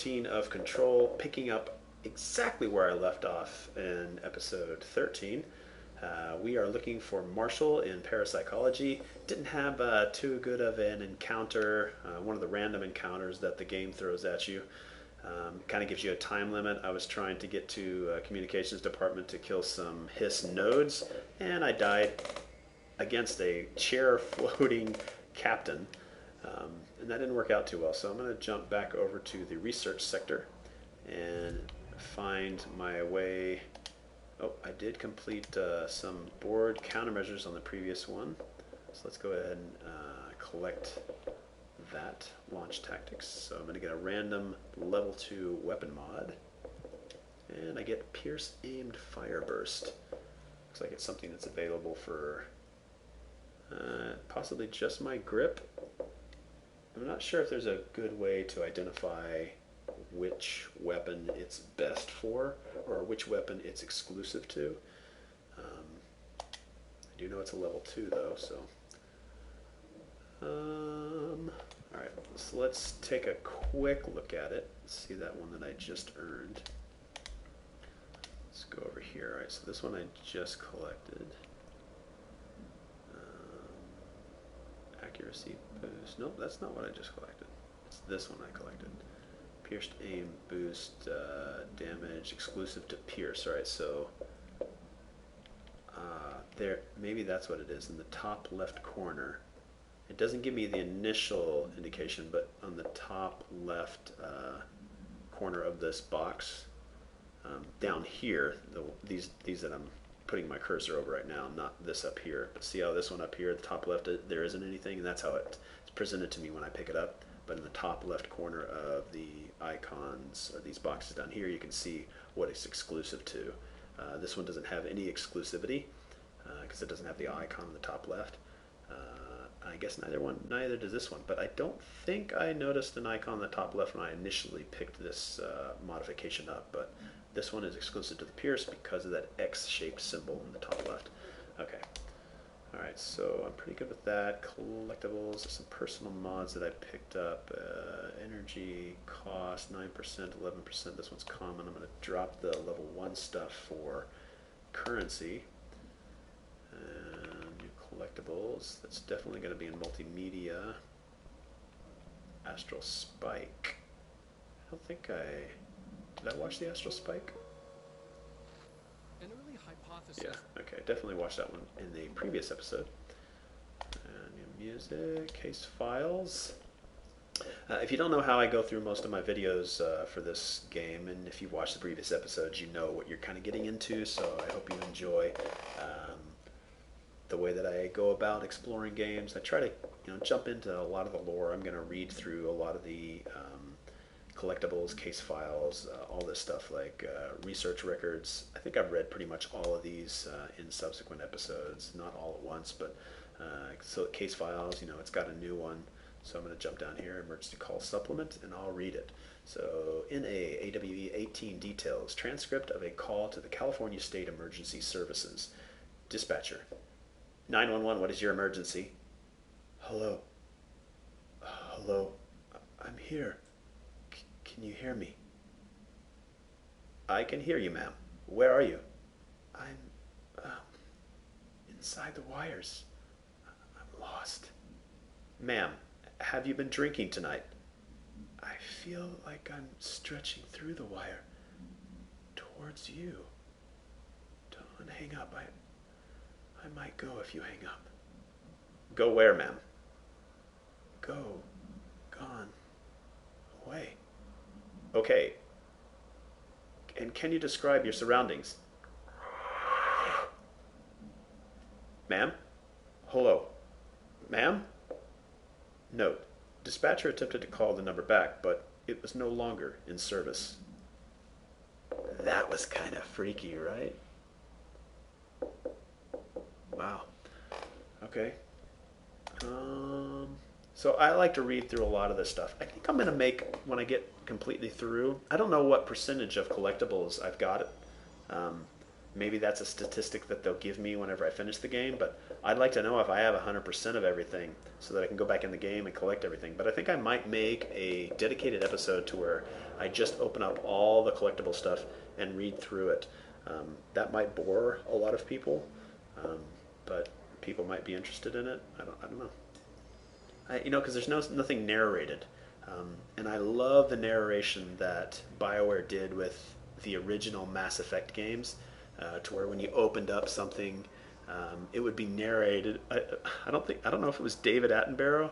of Control, picking up exactly where I left off in episode 13. We are looking for Marshall in Parapsychology. Didn't have too good of an encounter, one of the random encounters that the game throws at you. Kind of gives you a time limit. I was trying to get to communications department to kill some hiss nodes, and I died against a chair floating captain. And that didn't work out too well, so I'm going to jump back over to the research sector and find my way. Oh, I did complete some board countermeasures on the previous one, so let's go ahead and collect that. Launch tactics. So I'm going to get a random level 2 weapon mod, and I get pierce aimed fire burst. Looks like it's something that's available for possibly just my grip. I'm not sure if there's a good way to identify which weapon it's best for, or which weapon it's exclusive to. I do know it's a level 2 though, so. Alright, so let's take a quick look at it. See that one that I just earned. Let's go over here. Alright, so this one I just collected. Accuracy boost. Nope, that's not what I just collected. It's this one I collected. Pierced aim boost damage exclusive to pierce. Alright, so there, maybe that's what it is in the top left corner. It doesn't give me the initial indication, but on the top left corner of this box, down here, these that I'm putting my cursor over right now, not this up here, but see how this one up here, the top left, there isn't anything, and that's how it's presented to me when I pick it up. But in the top left corner of the icons, or these boxes down here, you can see what it's exclusive to. This one doesn't have any exclusivity, because it doesn't have the icon on the top left. I guess neither does this one, but I don't think I noticed an icon on the top left when I initially picked this modification up, but this one is exclusive to the Pierce because of that X-shaped symbol in the top left. Okay. Alright, so I'm pretty good with that. Collectibles, some personal mods that I picked up. Energy, cost, 9%, 11%. This one's common. I'm going to drop the level 1 stuff for currency. New collectibles. That's definitely going to be in multimedia. Astral Spike. I don't think did I watch the Astral Spike? An early hypothesis. Yeah, okay, definitely watched that one in the previous episode. New music, case files. If you don't know how I go through most of my videos for this game, and if you've watched the previous episodes, you know what you're kind of getting into, so I hope you enjoy the way that I go about exploring games. I try to jump into a lot of the lore. I'm going to read through a lot of the collectibles, case files, all this stuff like research records. I think I've read pretty much all of these in subsequent episodes, not all at once, but so case files, it's got a new one. So I'm going to jump down here, emergency call supplement, and I'll read it. So NA AWE 18 details, transcript of a call to the California State Emergency Services. Dispatcher, 911, what is your emergency? Hello. Hello. I'm here. Can you hear me? I can hear you, ma'am. Where are you? I'm inside the wires. I'm lost. Ma'am, have you been drinking tonight? I feel like I'm stretching through the wire towards you. Don't hang up. I might go if you hang up. Go where, ma'am? Go. Gone. Away. Okay. And can you describe your surroundings? Ma'am? Hello. Ma'am? Note. Dispatcher attempted to call the number back, but it was no longer in service. That was kind of freaky, right? Wow. Okay. So I like to read through a lot of this stuff. I think I'm going to make, when I get completely through, I don't know what percentage of collectibles I've got. Maybe that's a statistic that they'll give me whenever I finish the game, but I'd like to know if I have 100% of everything so that I can go back in the game and collect everything. But I think I might make a dedicated episode to where I just open up all the collectible stuff and read through it. That might bore a lot of people, but people might be interested in it. I don't know. Because there's nothing narrated, and I love the narration that BioWare did with the original Mass Effect games, to where when you opened up something, it would be narrated. I don't know if it was David Attenborough,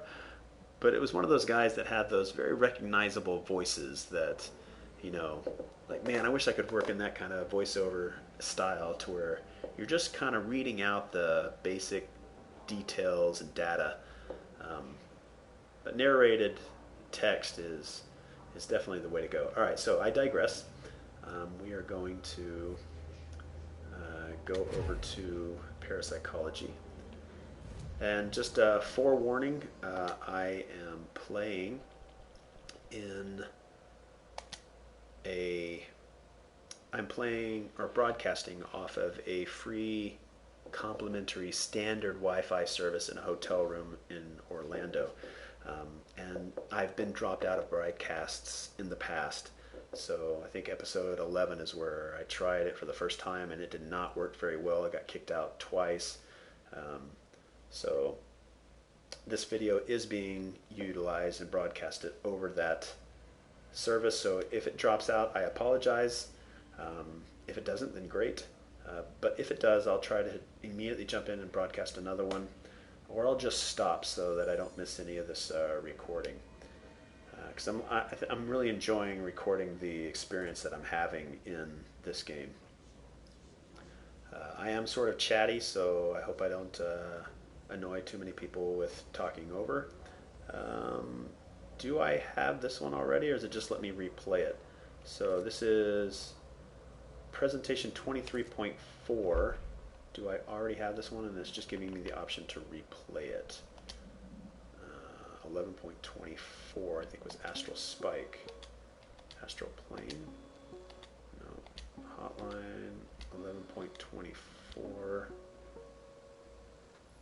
but it was one of those guys that had those very recognizable voices that, like, man, I wish I could work in that kind of voiceover style to where you're just kind of reading out the basic details and data. But narrated text is definitely the way to go. All right, so I digress. We are going to go over to Parapsychology. And just a forewarning, I am playing or broadcasting off of a free complimentary standard Wi-Fi service in a hotel room in Orlando. And I've been dropped out of broadcasts in the past. So I think episode 11 is where I tried it for the first time, and it did not work very well. I got kicked out twice. So this video is being utilized and broadcasted over that service. So if it drops out, I apologize. If it doesn't, then great. But if it does, I'll try to immediately jump in and broadcast another one, or I'll just stop so that I don't miss any of this recording. Because I'm really enjoying recording the experience that I'm having in this game. I am sort of chatty, so I hope I don't annoy too many people with talking over. Do I have this one already, or does it just let me replay it? So this is presentation 23.4. Do I already have this one, and it's just giving me the option to replay it? 11.24, I think, was Astral Spike. Astral Plane? No. Hotline, 11.24.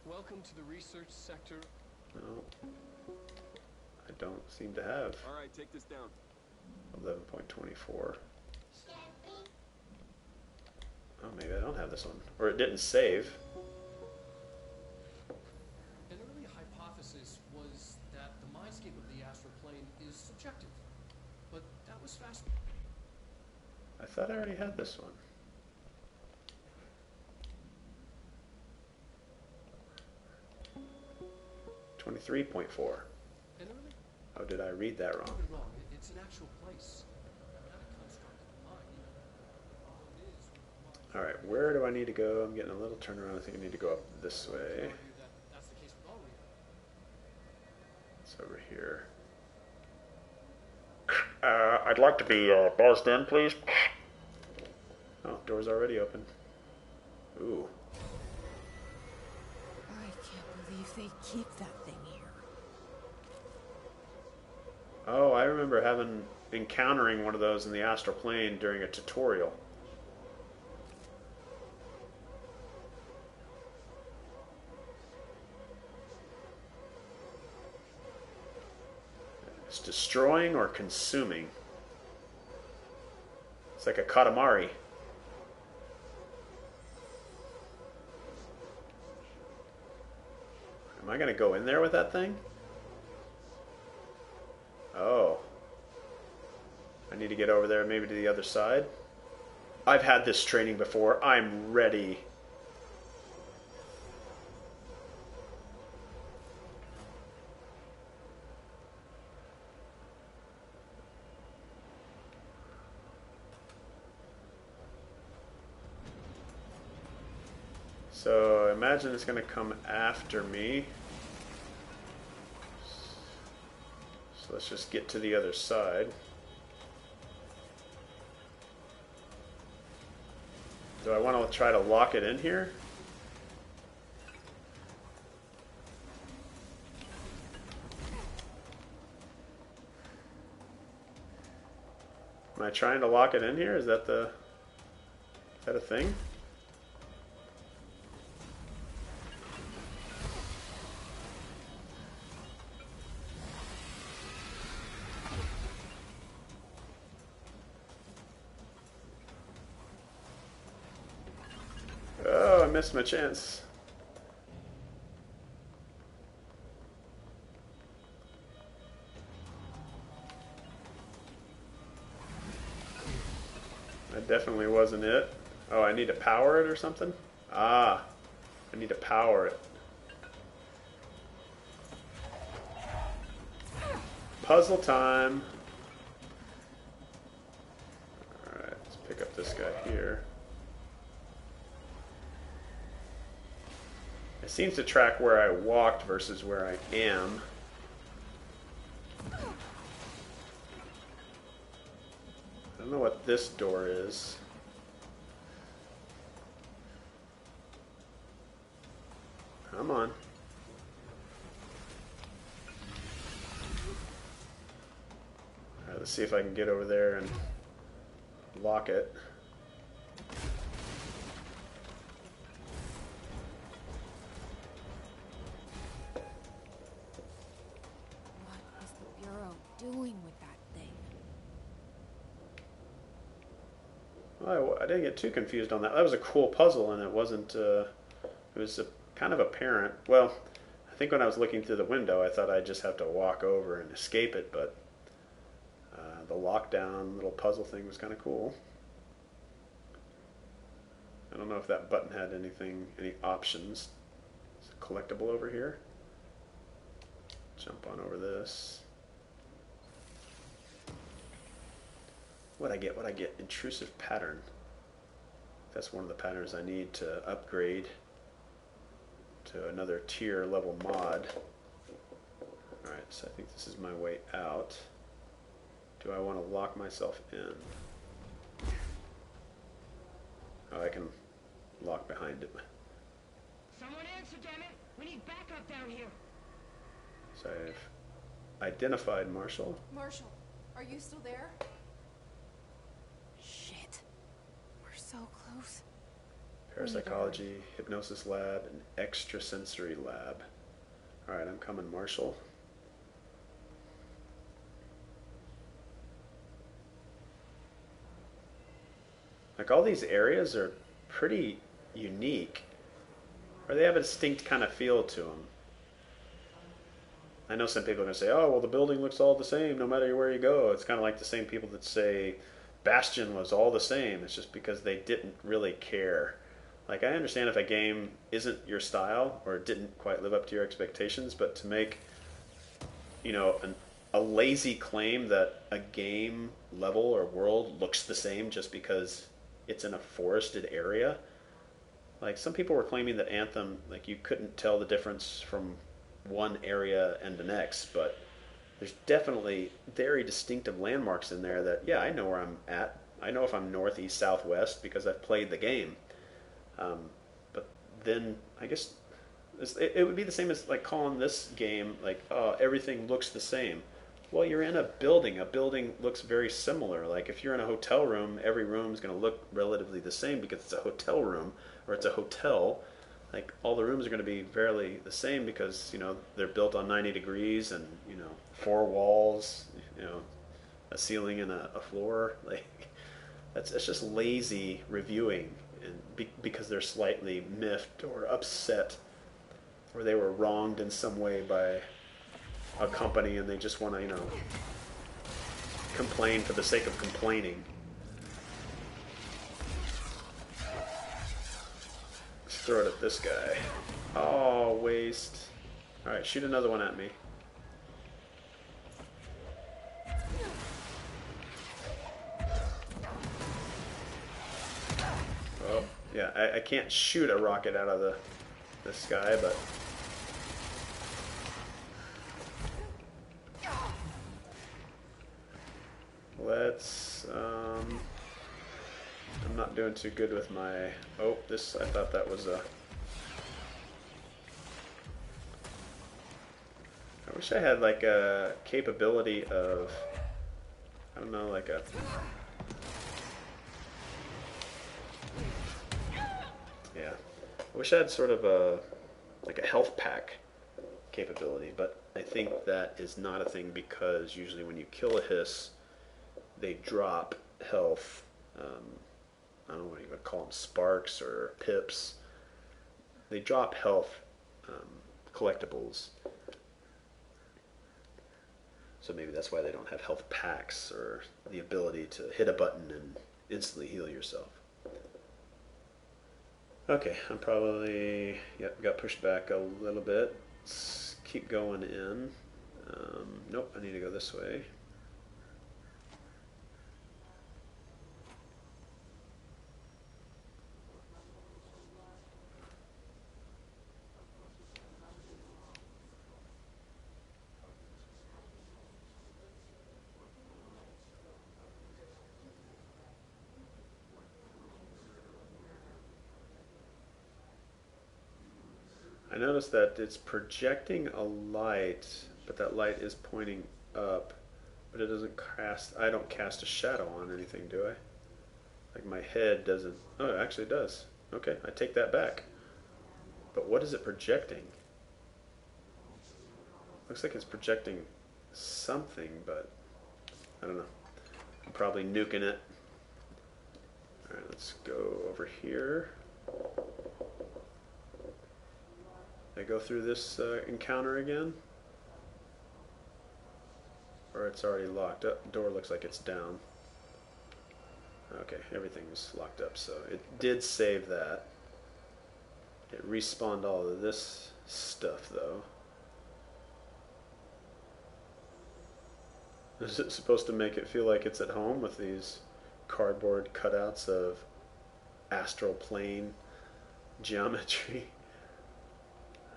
Welcome to the research sector. No. I don't seem to have All right, take this down. 11.24. Oh, maybe I don't have this one. Or it didn't save. An early hypothesis was that the mindscape of the astral plane is subjective, but that was fast. I thought I already had this one. $23.4. An early Oh, did I read that wrong? wrong. It's an actual place, not a construct of the mind. All it is. All right, where do I need to go? I'm getting a little turnaround. I think I need to go up this way. That's the case with all reality. It's over here. I'd like to be buzzed in, please. Oh, door's already open. Ooh. I can't believe they keep that thing here. Oh, I remember encountering one of those in the astral plane during a tutorial. It's destroying or consuming. It's like a Katamari. Am I going to go in there with that thing? Oh. I need to get over there, maybe to the other side. I've had this training before. I'm ready. So imagine it's going to come after me. So let's just get to the other side. Do I want to try to lock it in here? Am I trying to lock it in here? Is that a thing? missed my chance. That definitely wasn't it. Oh, I need to power it or something? Ah, I need to power it. Puzzle time. Alright, let's pick up this guy here. It seems to track where I walked versus where I am. I don't know what this door is. Come on. Alright, let's see if I can get over there and lock it. What is the Bureau doing with that thing? Well, I didn't get too confused on that. That was a cool puzzle, and it wasn't. It was kind of apparent. Well, I think when I was looking through the window, I thought I'd just have to walk over and escape it, but the lockdown little puzzle thing was kind of cool. I don't know if that button had any options. It's a collectible over here. Jump on over this. What'd I get? Intrusive pattern. That's one of the patterns I need to upgrade to another tier level mod. Alright, so I think this is my way out. Do I want to lock myself in? Oh, I can lock behind it. Someone answer, damn it! We need backup down here. So I've identified Marshall. Marshall, are you still there? Shit. We're so close. Parapsychology, hypnosis lab, and extrasensory lab. Alright, I'm coming, Marshall. Like, all these areas are pretty unique, or they have a distinct kind of feel to them. I know some people are going to say, oh, well, the building looks all the same no matter where you go. It's kind of like the same people that say Bastion was all the same. It's just because they didn't really care. Like, I understand if a game isn't your style or didn't quite live up to your expectations, but to make, you know, a lazy claim that a game level or world looks the same just because it's in a forested area. Like, some people were claiming that Anthem, like, you couldn't tell the difference from one area and the next, but there's definitely very distinctive landmarks in there that, yeah, I know where I'm at. I know if I'm north, east, southwest because I've played the game. But then I guess it would be the same as like calling this game like, oh, everything looks the same. Well, you're in a building. A building looks very similar. Like, if you're in a hotel room, every room is going to look relatively the same because it's a hotel room or it's a hotel. Like, all the rooms are going to be fairly the same because, you know, they're built on 90 degrees and, you know, 4 walls, you know, a ceiling and a floor. Like, it's just lazy reviewing, and because they're slightly miffed or upset or they were wronged in some way by a company and they just want to, you know, complain for the sake of complaining. Let's throw it at this guy. Oh, waste. Alright, shoot another one at me. Oh, yeah, I can't shoot a rocket out of this guy, but let's, I'm not doing too good with my, oh, this, I thought that was a, I wish I had like a capability of, I don't know, like a, yeah, I wish I had sort of a, like a health pack capability, but I think that is not a thing because usually when you kill a hiss, they drop health. I don't know what you would call them, sparks or pips. they drop health collectibles. So maybe that's why they don't have health packs or the ability to hit a button and instantly heal yourself. Okay, I'm probably, yep, got pushed back a little bit. Let's keep going in. Nope, I need to go this way. I noticed that it's projecting a light, but that light is pointing up, but it doesn't cast, I don't cast a shadow on anything, do I? Like my head doesn't, oh, it actually does. Okay, I take that back. But what is it projecting? Looks like it's projecting something, but I don't know. I'm probably nuking it. Alright, let's go over here. I go through this encounter again? Or it's already locked up. The door looks like it's down. Okay, everything's locked up, so it did save that. It respawned all of this stuff, though. Is it supposed to make it feel like it's at home with these cardboard cutouts of astral plane geometry?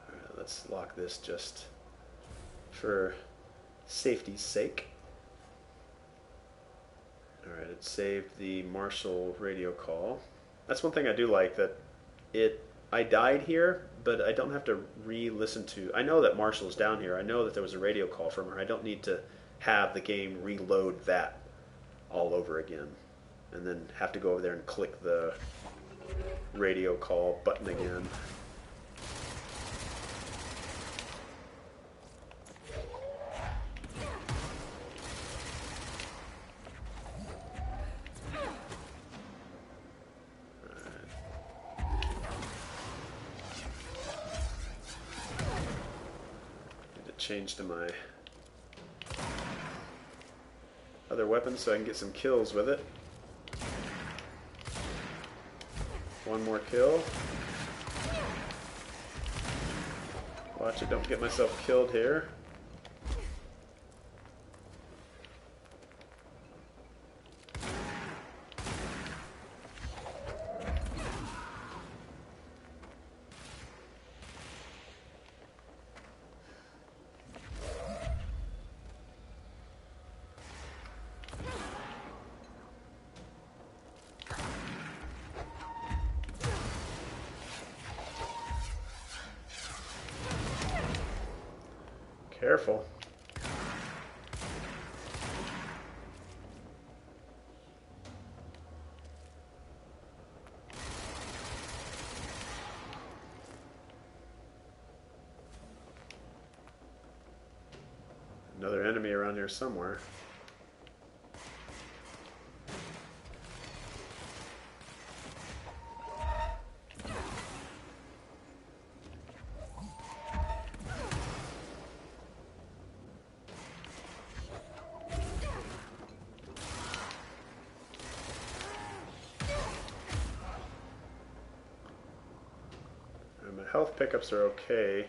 Alright, let's lock this just for safety's sake. Alright, it saved the Marshall radio call. That's one thing I do like, that I died here, but I don't have to re-listen to. I know that Marshall's down here. I know that there was a radio call from her. I don't need to have the game reload that all over again and then have to go over there and click the radio call button again. Change to my other weapon so I can get some kills with it. One more kill. Watch it, don't get myself killed here. Careful. Another enemy around here somewhere. Health pickups are okay.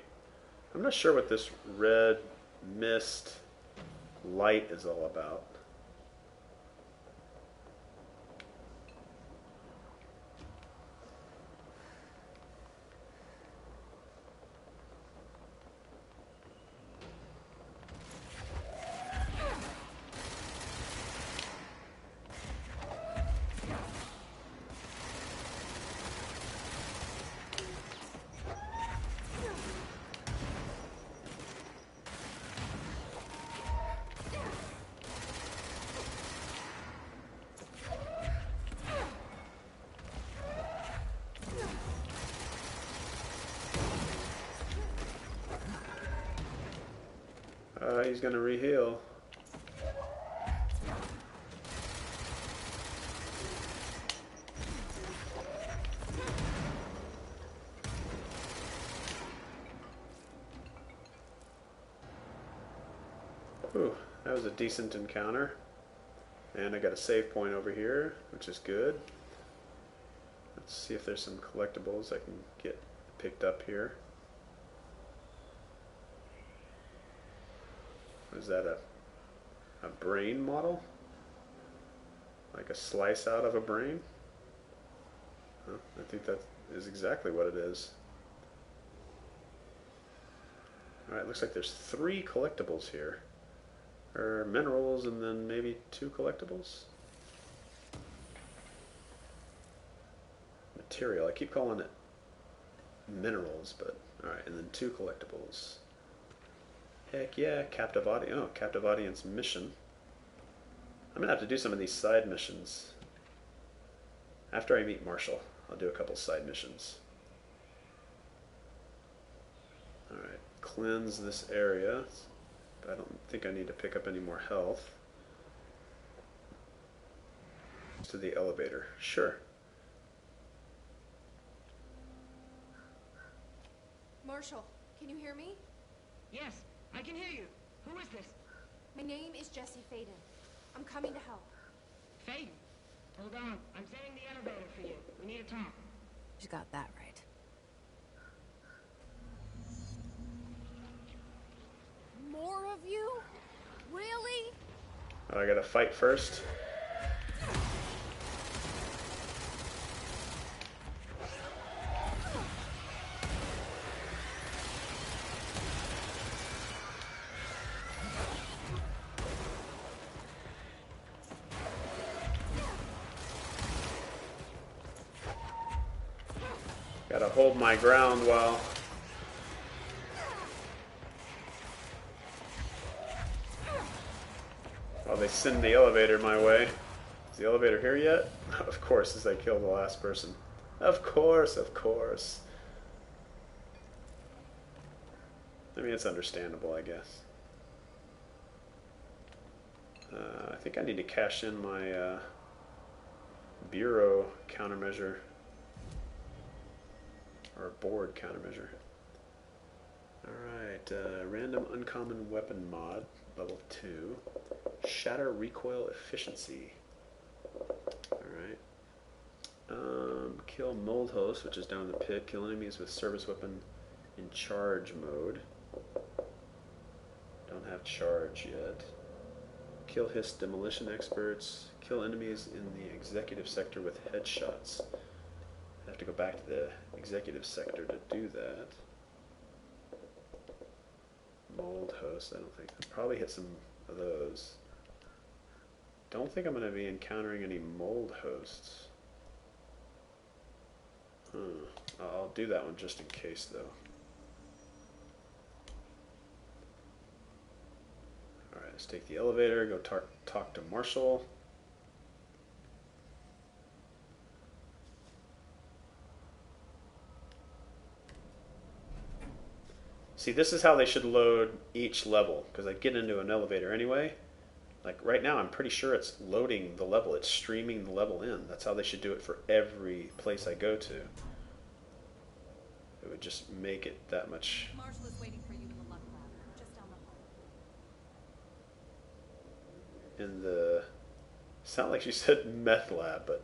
I'm not sure what this red mist light is all about. He's going to re-heal. Ooh, that was a decent encounter. And I got a save point over here, which is good. Let's see if there's some collectibles I can get picked up here. Is that a brain model? Like a slice out of a brain? Huh, I think that is exactly what it is. Alright, looks like there's 3 collectibles here. Or minerals and then maybe 2 collectibles? Material, I keep calling it minerals, but alright, and then 2 collectibles. Heck yeah, captive audience. Oh, captive audience mission. I'm gonna have to do some of these side missions. After I meet Marshall, I'll do a couple side missions. Alright, cleanse this area. I don't think I need to pick up any more health. To the elevator. Sure. Marshall, can you hear me? Yes, I can hear you. Who is this? My name is Jesse Faden. I'm coming to help. Faden. Hold on. I'm setting the elevator for you. We need to talk. You got that right. More of you? Really? I gotta fight first. Gotta hold my ground while they send the elevator my way. Is the elevator here yet? Of course, as I kill the last person. Of course, of course. I mean, it's understandable, I guess. I think I need to cash in my Bureau countermeasure. Or board countermeasure. Alright, random uncommon weapon mod, level 2. Shatter recoil efficiency. Alright. Kill mold host, which is down in the pit. Kill enemies with service weapon in charge mode. Don't have charge yet. Kill hiss demolition experts. Kill enemies in the executive sector with headshots. I have to go back to the executive sector to do that. Mold host, I don't think. I'll probably hit some of those. Don't think I'm going to be encountering any mold hosts. I'll do that one just in case, though. Alright, let's take the elevator, go talk to Marshall. See, this is how they should load each level, because I get into an elevator anyway. Like right now, I'm pretty sure it's loading the level. It's streaming the level in. That's how they should do it for every place I go to. It would just make it that much. Marshall is waiting for you in the luck lab, just down the hall. In the, sound like she said meth lab, but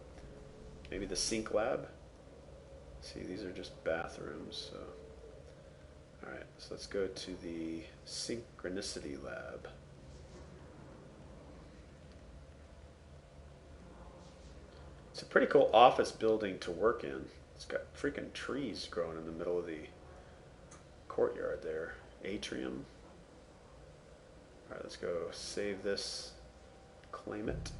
maybe the sink lab. See, these are just bathrooms. So, all right, so let's go to the synchronicity lab. It's a pretty cool office building to work in. It's got freaking trees growing in the middle of the courtyard there. Atrium. Alright, let's go save this. Claim it.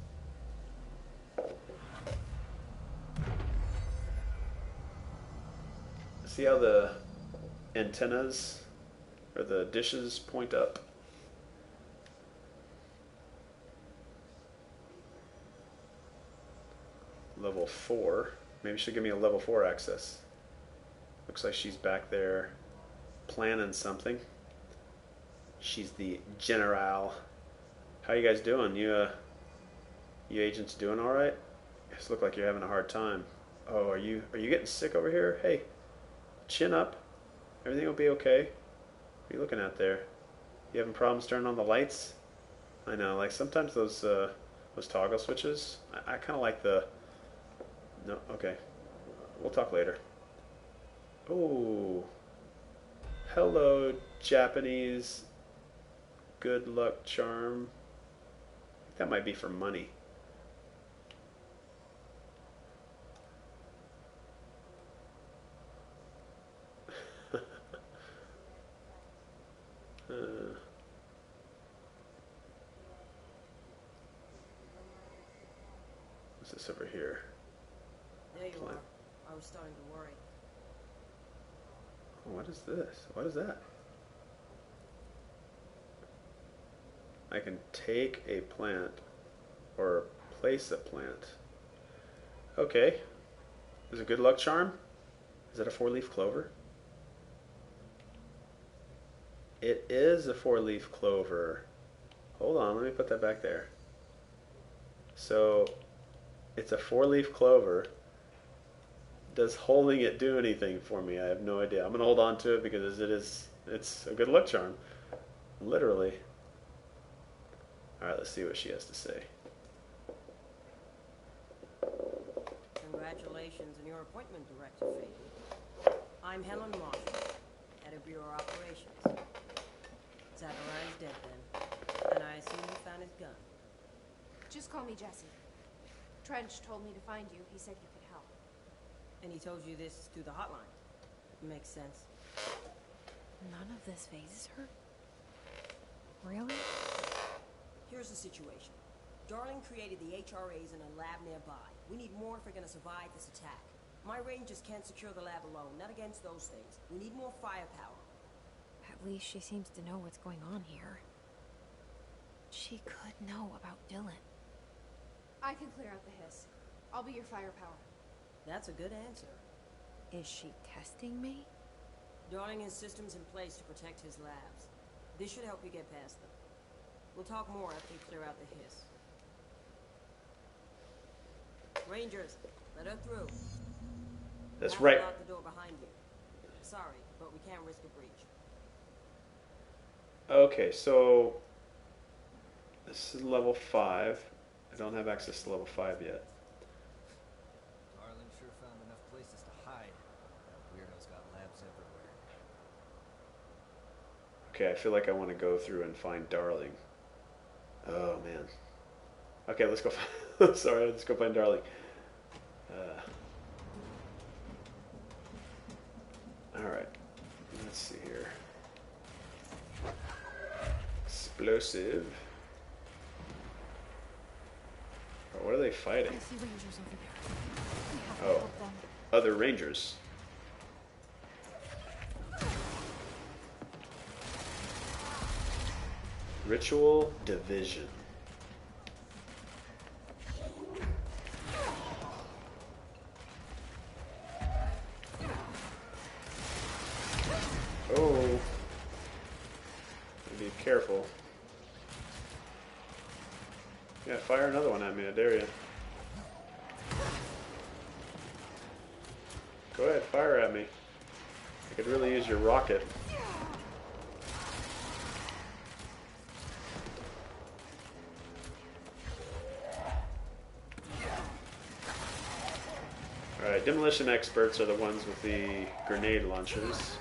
See how the antennas or the dishes point up? Level 4. Maybe she'll give me a level 4 access. Looks like she's back there planning something. She's the general. How you guys doing? You agents doing all right? You guys look like you're having a hard time. Oh, are you getting sick over here? Hey, chin up. Everything will be okay. What are you looking at there? You having problems turning on the lights? I know, like sometimes those toggle switches, I kind of like the. No, okay, we'll talk later. Oh, hello, Japanese good luck charm. That might be for money. What's this over here? There you Plant. are. I was starting to worry. Oh, what is this? What is that? I can take a plant or place a plant. Okay. Is it a good luck charm? Is that a 4-leaf clover? It is a 4-leaf clover. Hold on, let me put that back there. So, it's a 4-leaf clover. Does holding it do anything for me? I have no idea. I'm going to hold on to it because it's a good luck charm. Literally. Alright, let's see what she has to say. Congratulations on your appointment, Director Faden. I'm Helen Marshall, head of Bureau Operations. Zachariah's dead then, and I assume you found his gun. Just call me Jesse. Trench told me to find you. He said you could help. And he told you this through the hotline. Makes sense. None of this phases her? Really? Here's the situation. Darling created the HRAs in a lab nearby. We need more if we're gonna survive this attack. My rangers can't secure the lab alone, not against those things. We need more firepower. At least she seems to know what's going on here. She could know about Dylan. I can clear out the hiss. I'll be your firepower. That's a good answer. Is she testing me? Darling has systems in place to protect his labs. This should help you get past them. We'll talk more after you clear out the hiss. Rangers, let her through. That's Have to right. lock the door behind you. Sorry, but we can't risk a breach. Okay, so this is level 5. I don't have access to level 5 yet. Darling sure found enough places to hide. That weirdo's got labs everywhere. Okay, I feel like I want to go through and find Darling. Oh, man. Okay, let's go find... Sorry, let's go find Darling. Alright. Let's see here. Explosive. Oh, what are they fighting? I see rangers over there. We have to Oh. help them. Other rangers. Ritual division. Oh. Be careful. Yeah, fire another one at me, I dare you. Go ahead, fire at me. I could really use your rocket. Alright, demolition experts are the ones with the grenade launchers.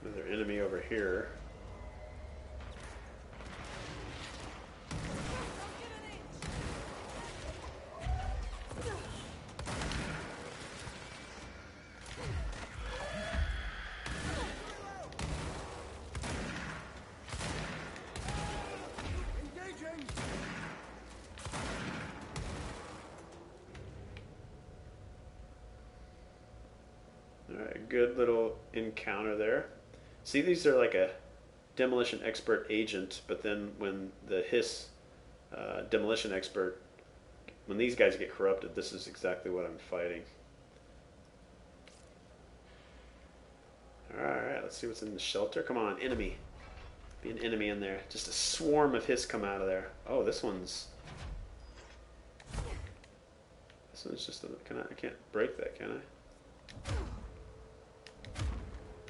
Another enemy over here. Engaging! Alright, good little encounter there. See, these are like a demolition expert agent, but then when the hiss demolition expert when these guys get corrupted, this is exactly what I'm fighting. Alright, let's see what's in the shelter. Come on, enemy. Be an enemy in there. Just a swarm of hiss come out of there. Oh, this one's just a... I can't break that, can I?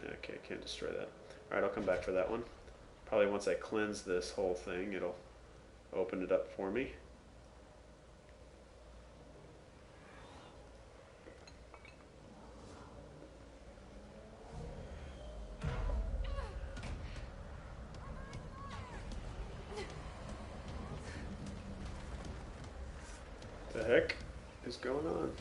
Okay, I can't destroy that. Alright, I'll come back for that one. Probably once I cleanse this whole thing, it'll open it up for me. The heck is going on?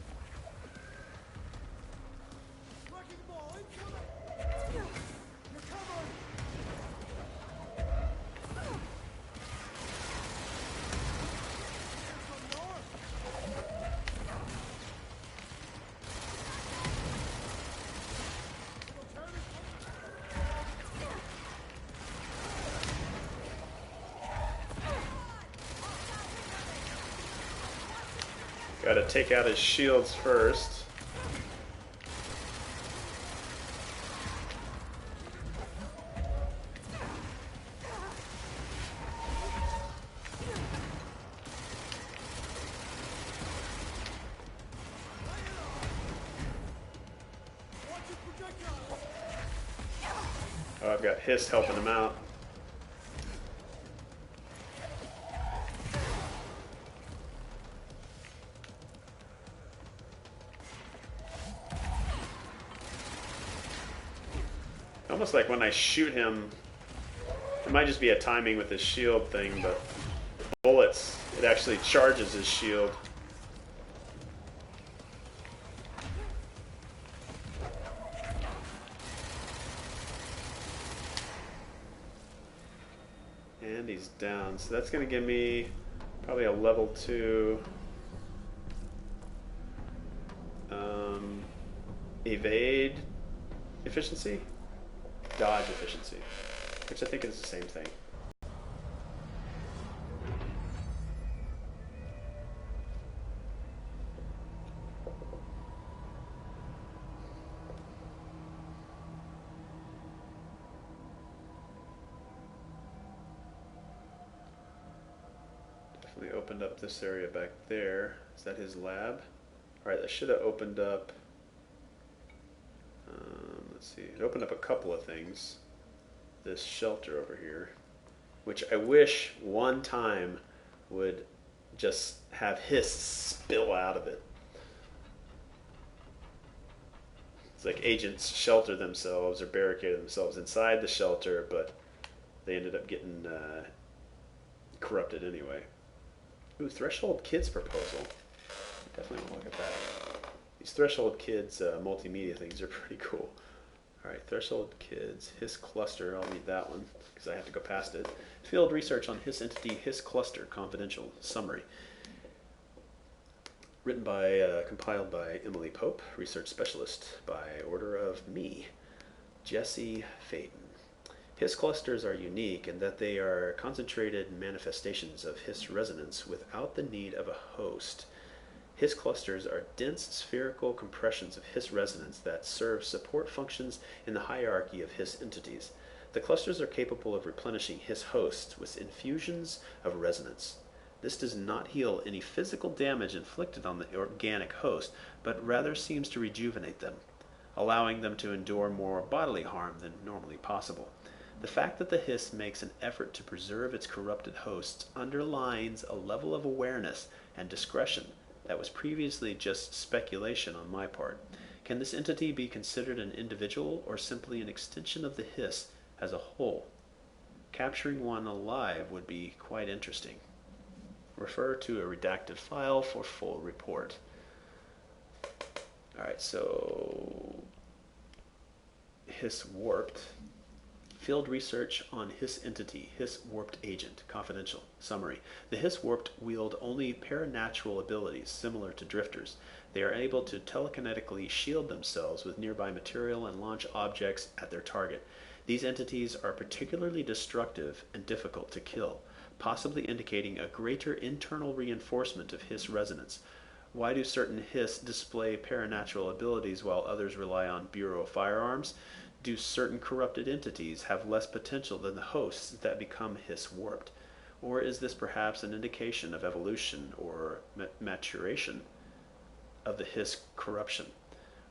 Gotta take out his shields first. Oh, I've got Hiss helping him out. Almost like when I shoot him, it might just be a timing with his shield thing, but the bullets, it actually charges his shield. And he's down, so that's going to give me probably a level 2 evade efficiency? Dodge efficiency, which I think is the same thing. Definitely opened up this area back there. Is that his lab? Alright, that should have opened up... let's see, it opened up a couple of things. This shelter over here, which I wish one time would just have Hiss spill out of it. It's like agents shelter themselves or barricade themselves inside the shelter, but they ended up getting corrupted anyway. Ooh, Threshold Kids proposal. Definitely want to look at that. These Threshold Kids multimedia things are pretty cool. Alright, Threshold Kids, Hiss Cluster, I'll need that one because I have to go past it. Field research on Hiss entity, Hiss Cluster, confidential summary. Written by, compiled by Emily Pope, research specialist, by order of me, Jesse Faden. Hiss clusters are unique in that they are concentrated manifestations of Hiss resonance without the need of a host. Hiss clusters are dense spherical compressions of Hiss resonance that serve support functions in the hierarchy of Hiss entities. The clusters are capable of replenishing Hiss hosts with infusions of resonance. This does not heal any physical damage inflicted on the organic host, but rather seems to rejuvenate them, allowing them to endure more bodily harm than normally possible. The fact that the Hiss makes an effort to preserve its corrupted hosts underlines a level of awareness and discretion that was previously just speculation on my part. Can this entity be considered an individual or simply an extension of the Hiss as a whole? Capturing one alive would be quite interesting. Refer to a redacted file for full report. Alright, so Hiss warped. Field research on Hiss entity, Hiss warped agent, confidential. Summary. The Hiss warped wield only paranatural abilities similar to drifters. They are able to telekinetically shield themselves with nearby material and launch objects at their target. These entities are particularly destructive and difficult to kill. possibly indicating a greater internal reinforcement of hiss resonance. Why do certain hiss display paranatural abilities while others rely on Bureau firearms? Do certain corrupted entities have less potential than the hosts that become hiss warped? Or is this perhaps an indication of evolution or maturation of the hiss corruption?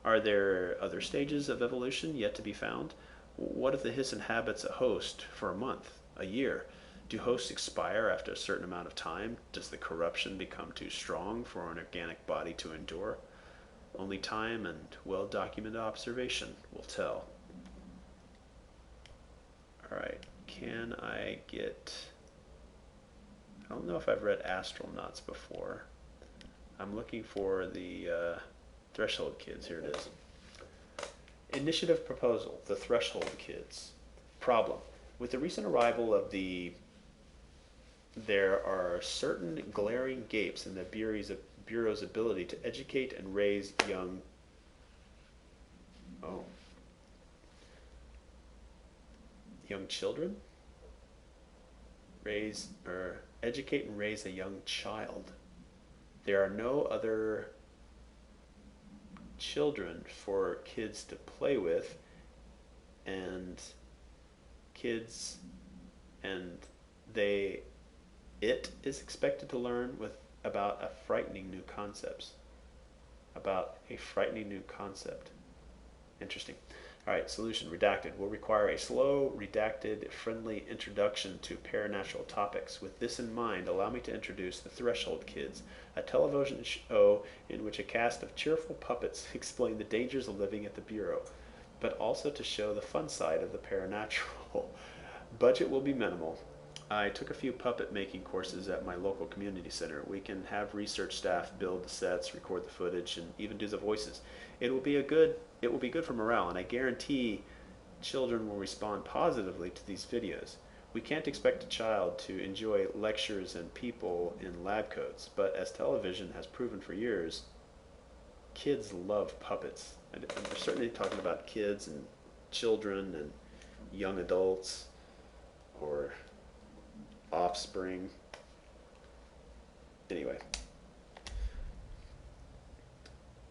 Are there other stages of evolution yet to be found? What if the hiss inhabits a host for a month, a year? Do hosts expire after a certain amount of time? Does the corruption become too strong for an organic body to endure? Only time and well-documented observation will tell. Alright, can I get... I don't know if I've read Astronauts before. I'm looking for the Threshold Kids. Here it is. Initiative proposal, the Threshold Kids. Problem. With the recent arrival of there are certain glaring gapes in the Bureau's ability to educate and raise young... young children? Educate and raise a young child. There are no other children for kids to play with, and it is expected to learn about a frightening new concept. Interesting. Alright, solution. Redacted. Will require a slow, redacted, friendly introduction to paranatural topics. With this in mind, allow me to introduce the Threshold Kids, a television show in which a cast of cheerful puppets explain the dangers of living at the Bureau, but also to show the fun side of the paranatural. Budget will be minimal. I took a few puppet making courses at my local community center. We can have research staff build the sets, record the footage, and even do the voices. It will be good for morale, and I guarantee children will respond positively to these videos. We can't expect a child to enjoy lectures and people in lab coats, but as television has proven for years, kids love puppets. And we're certainly talking about kids and children and young adults or offspring. Anyway.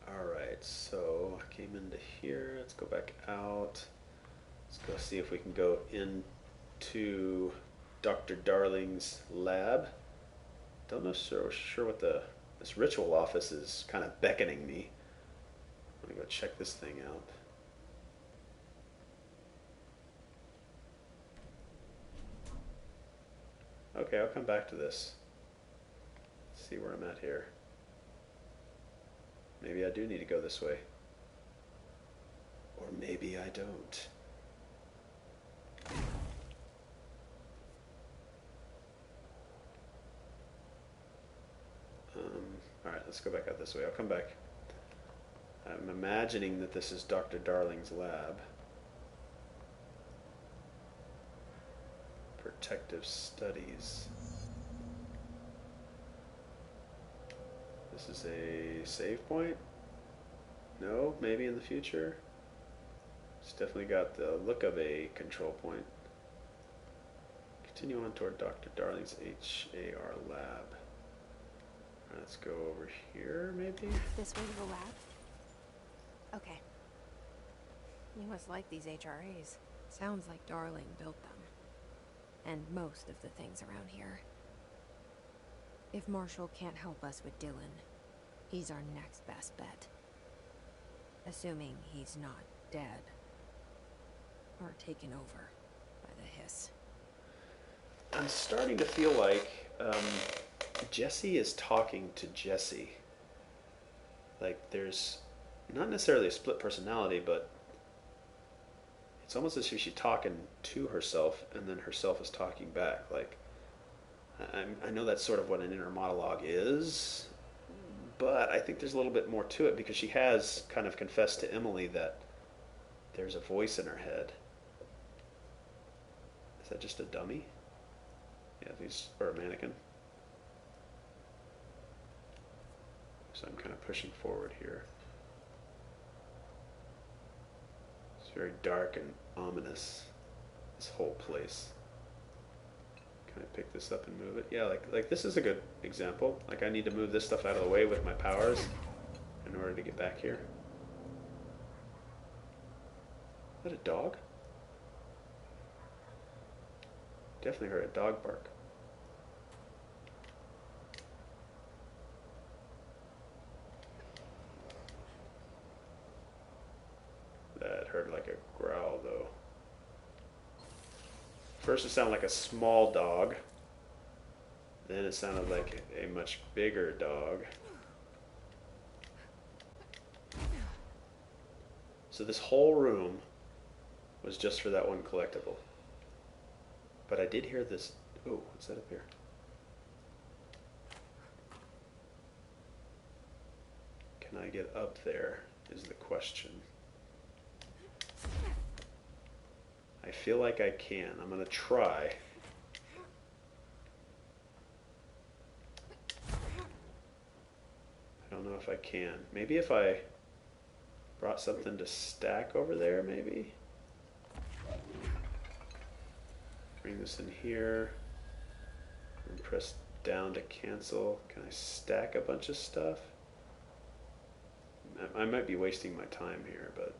Alright, so I came into here. Let's go back out. Let's go see if we can go into Dr. Darling's lab. Don't know sure what this ritual office is kind of beckoning me. I'm gonna go check this thing out. Okay, I'll come back to this. Let's see where I'm at here. Maybe I do need to go this way. Or maybe I don't. Alright, let's go back out this way. I'll come back. I'm imagining that this is Dr. Darling's lab. Protective studies. This is a save point? No, maybe in the future. It's definitely got the look of a control point. Continue on toward Dr. Darling's HAR lab. Let's go over here, maybe? This way to the lab? Okay. You must like these HRAs. Sounds like Darling built them. And most of the things around here. If Marshall can't help us with Dylan, he's our next best bet. Assuming he's not dead. Or taken over by the hiss. I'm starting to feel like Jesse is talking to Jesse. Like there's not necessarily a split personality, but it's almost as if she's talking to herself and then herself is talking back. Like I know that's sort of what an inner monologue is, but I think there's a little bit more to it because she has kind of confessed to Emily that there's a voice in her head. Is that just a dummy? Yeah, or a mannequin. So I'm kind of pushing forward here. It's very dark and ominous, this whole place. Can I pick this up and move it? Yeah, like this is a good example. Like I need to move this stuff out of the way with my powers in order to get back here. Is that a dog? Definitely heard a dog bark. That heard like a growl though. First it sounded like a small dog. Then it sounded like a much bigger dog. So this whole room was just for that one collectible. But I did hear this. Oh, what's that up here? Can I get up there is the question. I feel like I can. I'm going to try. I don't know if I can. Maybe if I brought something to stack over there, maybe? Bring this in here. And press down to cancel. Can I stack a bunch of stuff? I might be wasting my time here, but...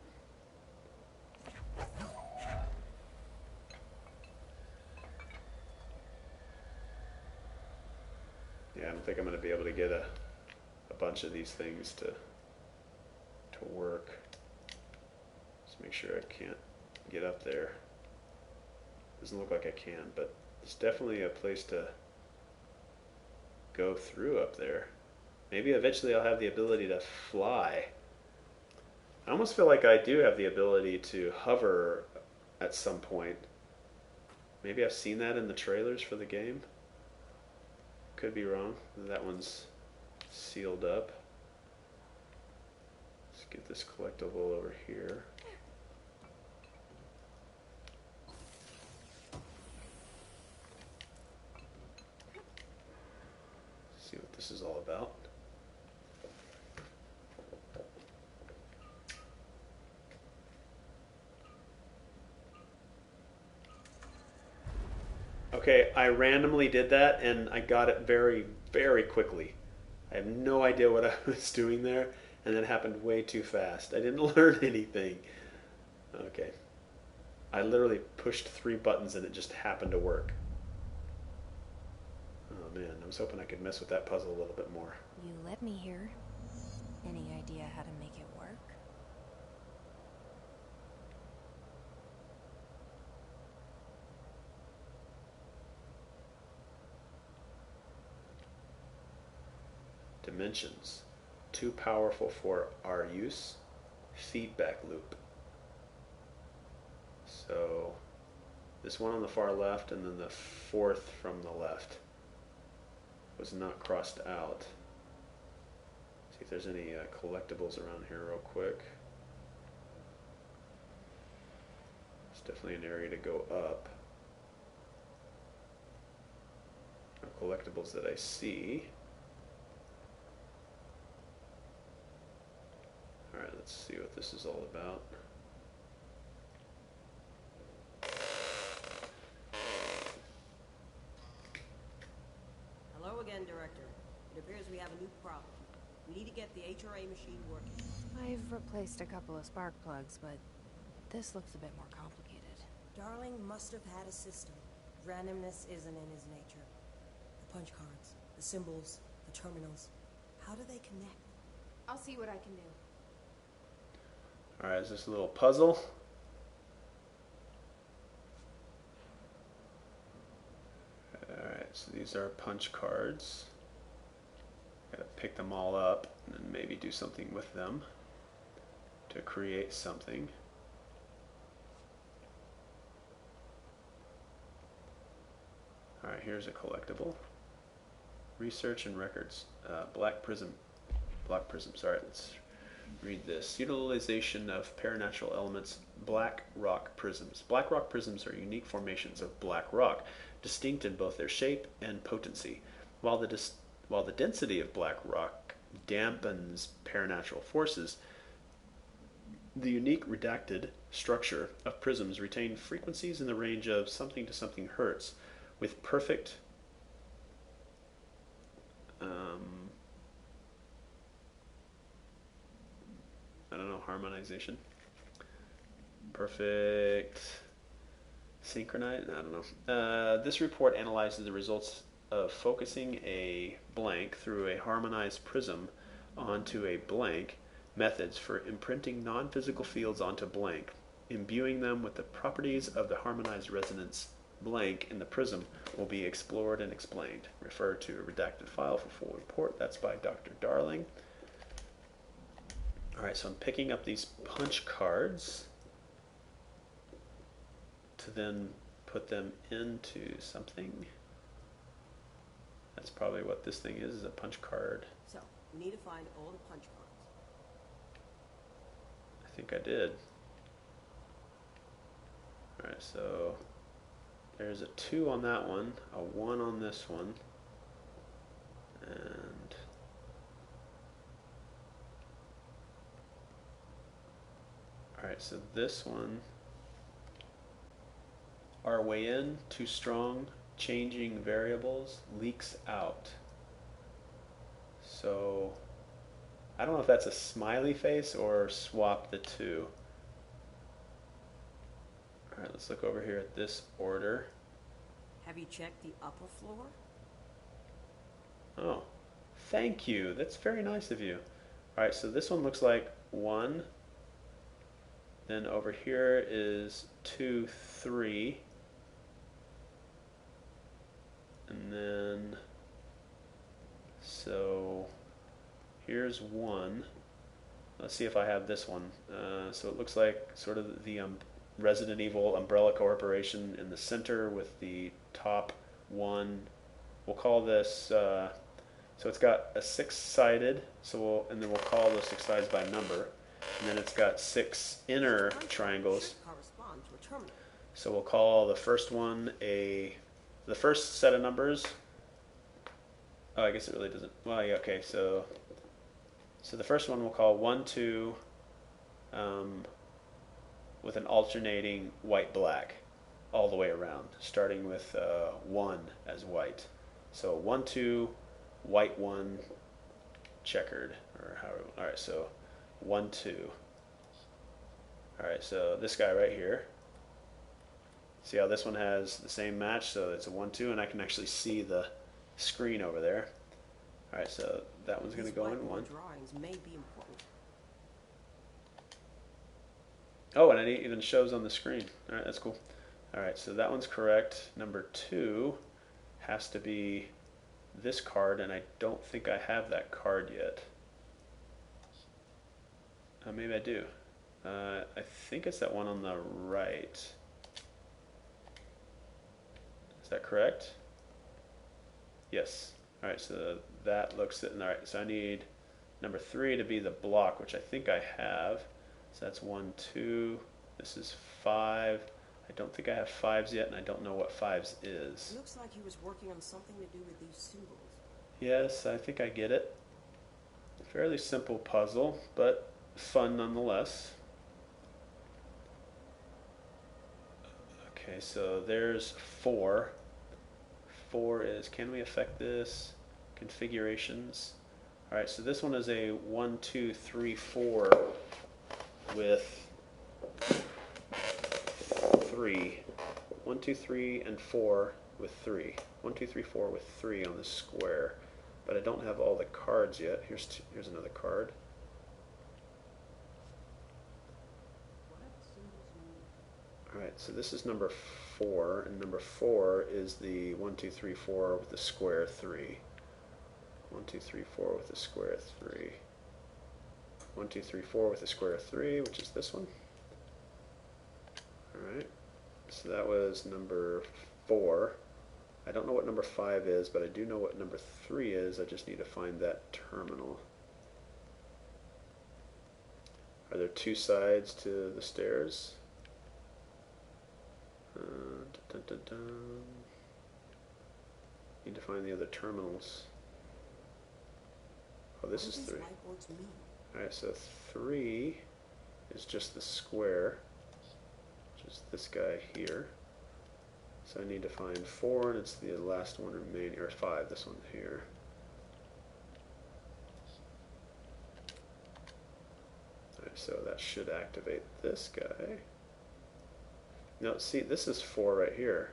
yeah, I don't think I'm going to be able to get a bunch of these things to work. Just make sure I can't get up there. Doesn't look like I can, but it's definitely a place to go through up there. Maybe eventually I'll have the ability to fly. I almost feel like I do have the ability to hover at some point. Maybe I've seen that in the trailers for the game. Could be wrong. That one's sealed up. Let's get this collectible over here. See what this is all about. Okay, I randomly did that and I got it very, very quickly. I have no idea what I was doing there, and it happened way too fast. I didn't learn anything. Okay. I literally pushed 3 buttons and it just happened to work. Oh man, I was hoping I could mess with that puzzle a little bit more. You let me here. Any idea how to make it work? Dimensions. Too powerful for our use. Feedback loop. So this one on the far left and then the 4th from the left was not crossed out. See if there's any collectibles around here real quick. It's definitely an area to go up. No collectibles that I see. Alright, let's see what this is all about. Hello again, Director. It appears we have a new problem. We need to get the HRA machine working. I've replaced a couple of spark plugs, but this looks a bit more complicated. Darling must have had a system. Randomness isn't in his nature. The punch cards, the symbols, the terminals. How do they connect? I'll see what I can do. Alright, is this a little puzzle? Alright, so these are punch cards. Gotta pick them all up and then maybe do something with them to create something. Alright, here's a collectible. Research and records. Black prism, sorry, let's read this. Utilization of paranatural elements, black rock prisms. Black rock prisms are unique formations of black rock, distinct in both their shape and potency. While the density of black rock dampens paranatural forces, the unique redacted structure of prisms retain frequencies in the range of something to something hertz, with perfect I don't know, harmonization. Perfect synchronize, I don't know. This report analyzes the results of focusing a blank through a harmonized prism onto a blank, methods for imprinting non-physical fields onto blank, imbuing them with the properties of the harmonized resonance blank in the prism will be explored and explained. Refer to a redacted file for full report. That's by Dr. Darling. Alright, so I'm picking up these punch cards to then put them into something. That's probably what this thing is a punch card. So, we need to find all the punch cards. I think I did. Alright, so there's a 2 on that one, a 1 on this one, and alright, so this one, our way in, too strong, changing variables, leaks out. So I don't know if that's a smiley face or swap the 2. Alright, let's look over here at this order. Have you checked the upper floor? Oh, thank you. That's very nice of you. Alright, so this one looks like 1. Then over here is 2, 3. And then, so here's 1. Let's see if I have this one. So it looks like sort of the Resident Evil Umbrella Corporation in the center with the top 1. We'll call this, so it's got a 6-sided, so and then we'll call those 6 sides by number. And then it's got 6 inner triangles. Correspond to a terminal. So we'll call the first one the first set of numbers. Oh, I guess it really doesn't. Well, yeah, okay. So the first one we'll call 1, 2, with an alternating white black all the way around, starting with 1 as white. So 1, 2, white 1, checkered, or however. All right, so 1, 2. All right, so this guy right here. See how this one has the same match, so it's a 1, 2, and I can actually see the screen over there. All right, so that one's going to go in 1. Drawings may be important. Oh, and it even shows on the screen. All right, that's cool. All right, so that one's correct. Number 2 has to be this card, and I don't think I have that card yet. Maybe I do. I think it's that one on the right. Is that correct? Yes. All right, so that looks it. All right, so I need number 3 to be the block, which I think I have. So that's 1, 2. This is 5. I don't think I have 5s yet, and I don't know what 5s is. It looks like he was working on something to do with these symbols. Yes, I think I get it. Fairly simple puzzle, but fun nonetheless. Okay, so there's 4. 4 is, can we affect this? Configurations. Alright, so this one is a 1, 2, 3, 4 with 3. 1, 2, 3, and 4 with 3. 1, 2, 3, 4 with 3 on the square. But I don't have all the cards yet. Here's another card. Alright, so this is number 4, and number 4 is the 1, 2, 3, 4 with the square 3. 1, 2, 3, 4 with the square 3. 1, 2, 3, 4 with the square 3, which is this one. Alright, so that was number 4. I don't know what number 5 is, but I do know what number 3 is. I just need to find that terminal. Are there 2 sides to the stairs? Dun, dun, dun. Need to find the other terminals. Oh, this is 3. Alright, so 3 is just the square, which is this guy here. So I need to find 4, and it's the last one remaining, or 5, this one here. Alright, so that should activate this guy. No, see, this is 4 right here,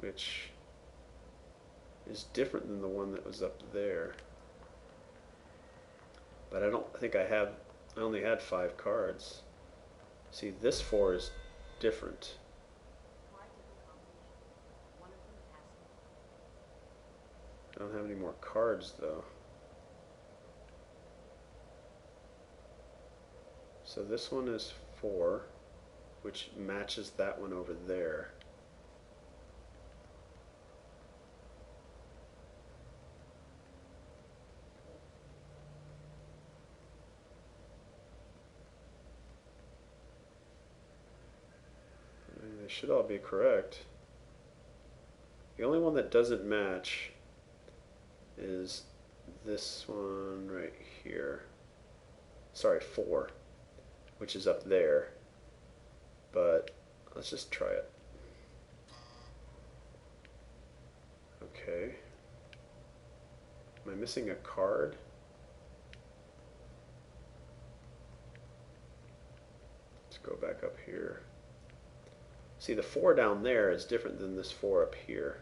which is different than the one that was up there. But I don't think I only had 5 cards. See, this 4 is different. I don't have any more cards though. So this one is 4, which matches that one over there. They should all be correct. The only one that doesn't match is this one right here. Sorry, 4, which is up there. But let's just try it. Okay. Am I missing a card? Let's go back up here. See, the 4 down there is different than this 4 up here.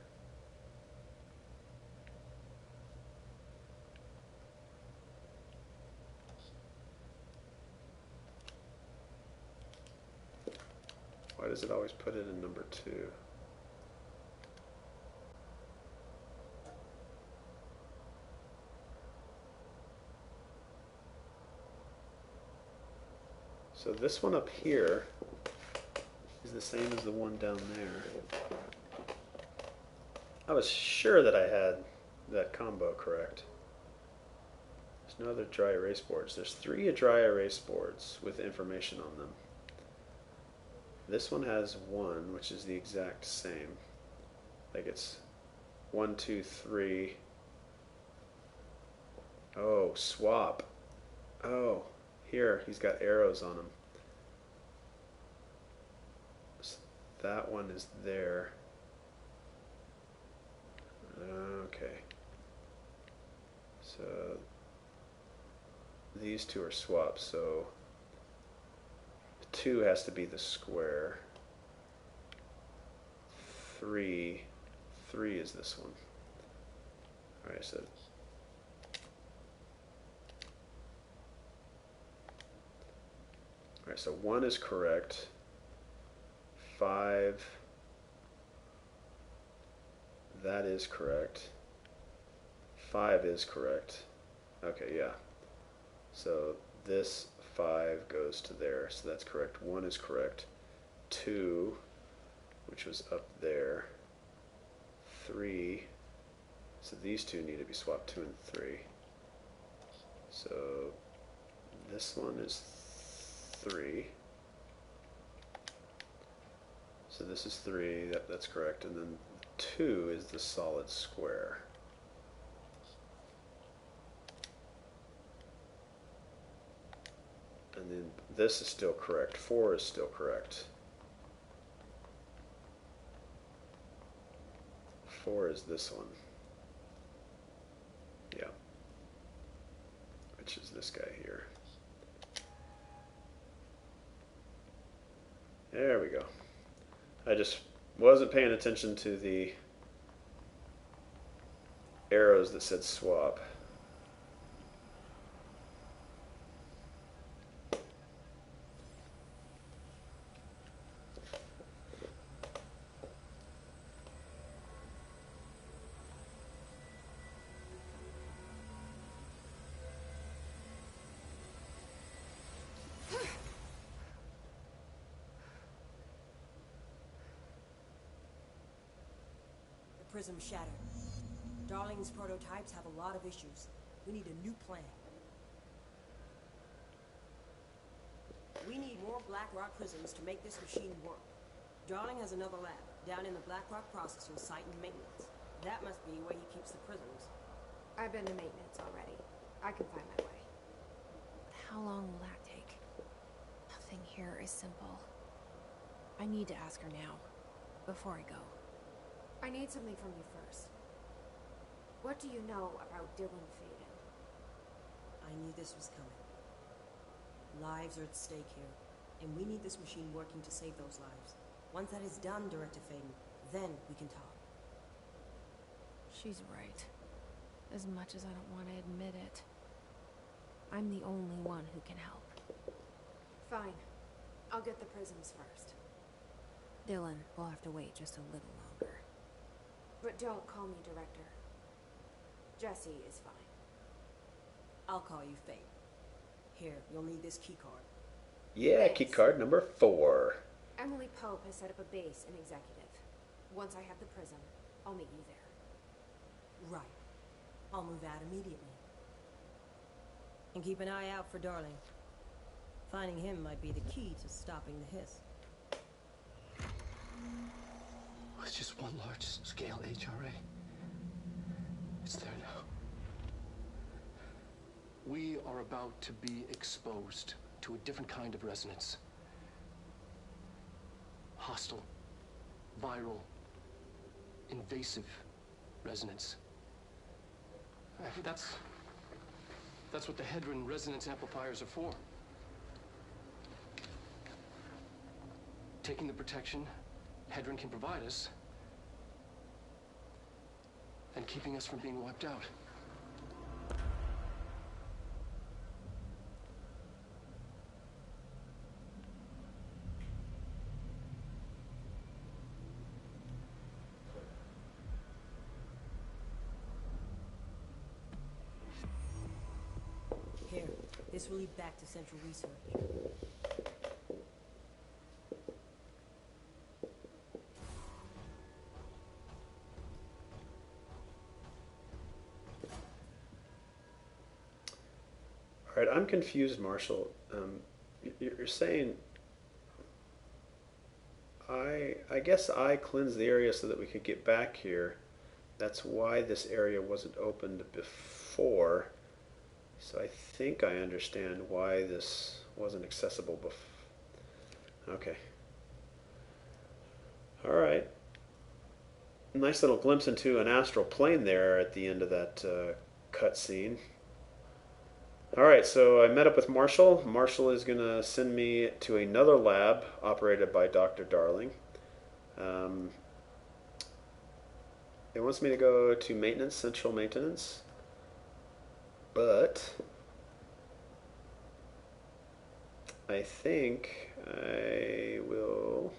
Why does it always put it in number 2? So this one up here is the same as the one down there. I was sure that I had that combo correct. There's no other dry erase boards. There's 3 dry erase boards with information on them. This one has 1, which is the exact same. Like it's 1, 2, 3. Oh, swap. Oh, here, he's got arrows on him. So that one is there. Okay. So these 2 are swaps, so 2 has to be the square. 3 is this one. Alright, so alright, so 1 is correct. 5, that is correct. 5 is correct. Okay, yeah. So this 5 goes to there, so that's correct. 1 is correct. 2, which was up there. 3, so these 2 need to be swapped, 2 and 3. So this one is 3. So this is 3, that's correct, and then 2 is the solid square. And then this is still correct. 4 is still correct. 4 is this one. Yeah. Which is this guy here. There we go. I just wasn't paying attention to the arrows that said swap. Prism shattered. Darling's prototypes have a lot of issues. We need a new plan. We need more black rock prisms to make this machine work. Darling has another lab, down in the black rock processor site in maintenance. That must be where he keeps the prisms. I've been to maintenance already. I can find my way. How long will that take? Nothing here is simple. I need to ask her now, before I go. I need something from you first. What do you know about Dylan Faden? I knew this was coming. Lives are at stake here, and we need this machine working to save those lives. Once that is done, Director Faden, then we can talk. She's right. As much as I don't want to admit it. I'm the only one who can help. Fine. I'll get the prisms first. Dylan will have to wait just a little longer. But don't call me Director. Jesse is fine. I'll call you Fate. Here, you'll need this keycard. Yeah, Thanks. key card number 4. Emily Pope has set up a base in Executive. Once I have the prism, I'll meet you there. Right. I'll move out immediately. And keep an eye out for Darling. Finding him might be the key to stopping the hiss. It's just one large-scale HRA. It's there now. We are about to be exposed to a different kind of resonance. Hostile, viral, invasive resonance. That's what the Hedron resonance amplifiers are for. Taking the protection Hedron can provide us and keeping us from being wiped out. Here, this will lead back to Central Research. All right, I'm confused, Marshall. You're saying I guess I cleansed the area so that we could get back here. That's why this area wasn't opened before. So I think I understand why this wasn't accessible before. Okay. All right. Nice little glimpse into an astral plane there at the end of that cutscene. All right, so I met up with Marshall. Marshall is going to send me to another lab operated by Dr. Darling. It wants me to go to maintenance, central maintenance. But I think I will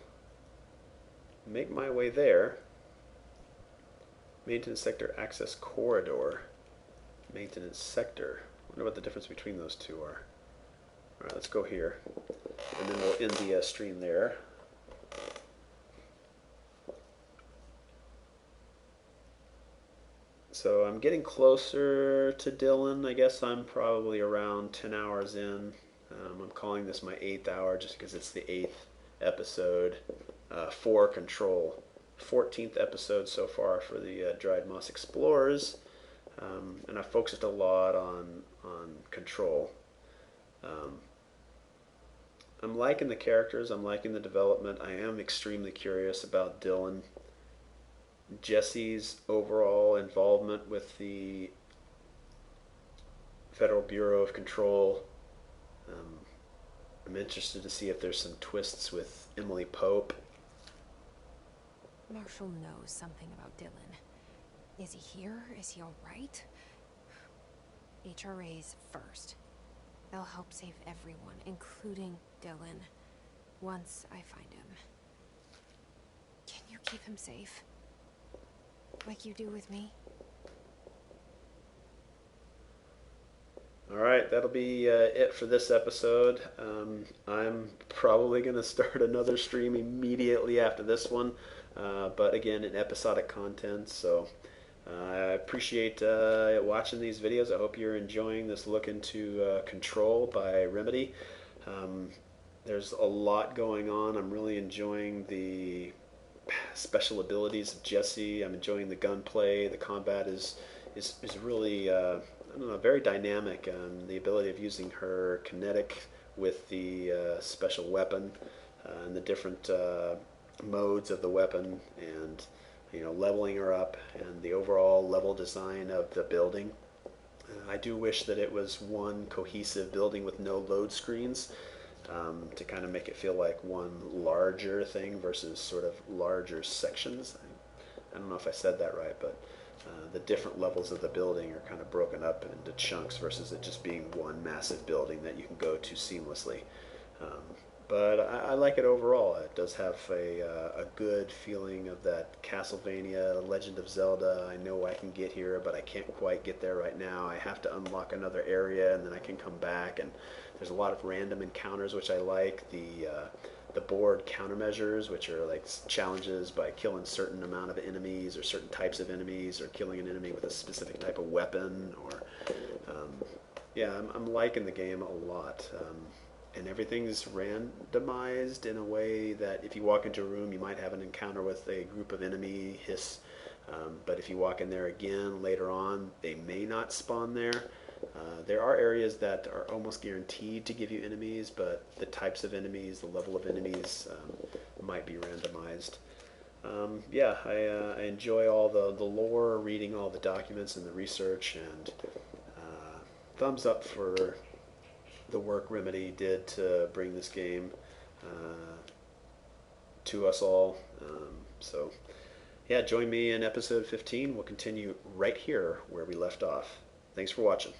make my way there. Maintenance sector access corridor. Maintenance sector. I wonder what the difference between those two are. Alright, let's go here. And then we'll end the stream there. So I'm getting closer to Dylan. I guess I'm probably around 10 hours in. I'm calling this my 8th hour just because it's the 8th episode for Control. 14th episode so far for the DriedMoss Explorers. And I focused a lot on Control. I'm liking the characters. I'm liking the development. I am extremely curious about Dylan. Jesse's overall involvement with the Federal Bureau of Control. I'm interested to see if there's some twists with Emily Pope. Marshall knows something about Dylan. Is he here? Is he alright? HRAs first. They'll help save everyone, including Dylan, once I find him. Can you keep him safe? Like you do with me? Alright, that'll be it for this episode. I'm probably going to start another stream immediately after this one. But again, in episodic content, so I appreciate watching these videos. I hope you're enjoying this look into Control by Remedy. There's a lot going on. I'm really enjoying the special abilities of Jesse. I'm enjoying the gunplay. The combat is really I don't know, very dynamic. The ability of using her kinetic with the special weapon and the different modes of the weapon, and leveling her up, and the overall level design of the building. I do wish that it was one cohesive building with no load screens, to kind of make it feel like one larger thing versus sort of larger sections. I don't know if I said that right, but the different levels of the building are kind of broken up into chunks versus it just being one massive building that you can go to seamlessly. But I like it overall. It does have a good feeling of that Castlevania, Legend of Zelda. I know I can get here, but I can't quite get there right now. I have to unlock another area, and then I can come back. And there's a lot of random encounters, which I like. The board countermeasures, which are like challenges by killing certain amount of enemies or certain types of enemies, or killing an enemy with a specific type of weapon. Or yeah, I'm liking the game a lot. And everything's randomized in a way that if you walk into a room, you might have an encounter with a group of enemy hiss, but if you walk in there again later on, they may not spawn there. There are areas that are almost guaranteed to give you enemies, but the types of enemies, the level of enemies, might be randomized. Yeah, I enjoy all the lore, reading all the documents and the research, and thumbs up for the work Remedy did to bring this game to us all. So, yeah, join me in episode 15. We'll continue right here where we left off. Thanks for watching.